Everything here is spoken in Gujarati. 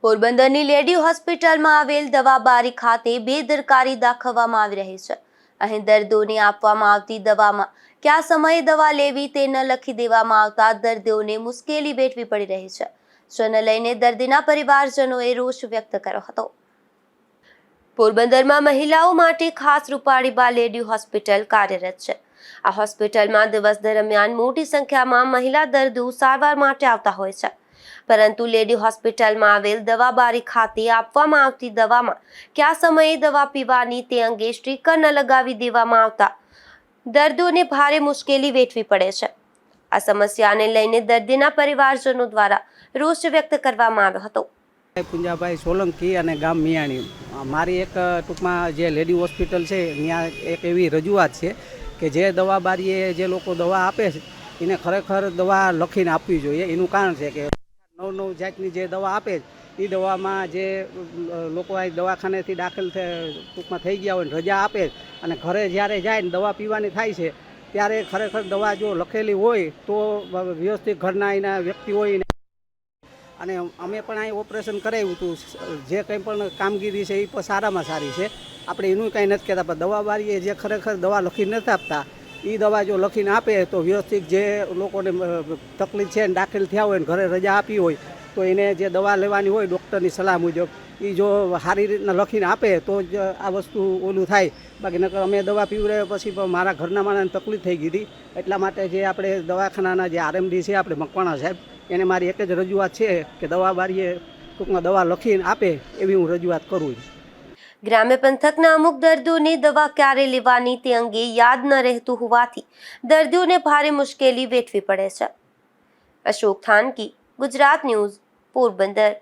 પોરબંદરની લેડી હોસ્પિટલમાં આવેલ દવાબારી ખાતે બેદરકારી દાખવવામાં આવી રહી છે। અહીં દર્દીઓને આપવામાં આવતી દવામાં કયા સમયે દવા લેવી તે ન લખી દેવામાં આવતા દર્દીઓને મુશ્કેલી વેઠવી પડી રહી છે, જેને લઈને દર્દીના પરિવારજનોએ રોષ વ્યક્ત કર્યો હતો। પોરબંદરમાં મહિલાઓ માટે ખાસ રૂપાળીબા લેડી હોસ્પિટલ કાર્યરત છે। આ હોસ્પિટલમાં દિવસ દરમિયાન મોટી સંખ્યામાં મહિલા દર્દીઓ સારવાર માટે આવતા હોય છે, પરંતુ લેડી હોસ્પિટલમાં આવેલ દવાબારી ખાતે આપવામાં આવતી દવામાં કયા સમયે દવા પીવાની તે અંગે સ્ટીકર ન લગાવી દેવામાં આવતા દર્દીઓને ભારે મુશ્કેલી વેઠવી પડે છે। આ સમસ્યાને લઈને દર્દીના પરિવારજનો દ્વારા રોષ વ્યક્ત કરવામાં આવ્યો હતો। પુંજાભાઈ સોલંકી અને ગામ મિયાણી। મારી એક ટૂંકમાં જે લેડી હોસ્પિટલ છે ત્યાં એક એવી રજૂઆત છે કે જે દવા બારીએ જે લોકો દવા આપે છે એને ખરેખર દવા લખીને આપવી જોઈએ। એનું કારણ છે કે નવ જાતની જે દવા આપે છે એ દવામાં જે લોકો આ દવાખાનેથી દાખલ ટૂંકમાં થઈ ગયા હોય રજા આપે અને ઘરે જ્યારે જાય ને દવા પીવાની થાય છે ત્યારે ખરેખર દવા જો લખેલી હોય તો વ્યવસ્થિત ઘરના એના વ્યક્તિ હોય અને અમે પણ અહીં ઓપરેશન કરાવ્યું હતું। જે કંઈ પણ કામગીરી છે એ પણ સારામાં સારી છે, આપણે એનું કંઈ નથી કહેતા, પણ દવા બારીએ જે ખરેખર દવા લખીને નથી આપતા એ દવા જો લખીને આપે તો વ્યવસ્થિત જે લોકોને તકલીફ છે દાખલ થયા હોય ને ઘરે રજા આપી હોય તો એને જે દવા લેવાની હોય ડૉક્ટરની સલાહ મુજબ એ જો સારી રીતના લખીને આપે તો જ આ વસ્તુ ઓલું થાય। બાકી નકર અમે દવા પીવડાવ્યા પછી પણ મારા ઘરના માણસને તકલીફ થઈ ગઈ હતી, એટલા માટે જે આપણે દવાખાનાના જે આરએમડી છે આપણે મકવાણા સાહેબ એને મારી એક જ રજૂઆત છે કે દવા બારીએ ટૂંકમાં દવા લખીને આપે એવી હું રજૂઆત કરું છું। ગ્રામ્ય પંથકના અમુક દર્દીઓને દવા ક્યારે લેવાની તે અંગે યાદ ન રહેતું હોવાથી દર્દીઓને ભારે મુશ્કેલી વેઠવી પડે છે। અશોક થાનકી, ગુજરાત ન્યૂઝ, પોરબંદર।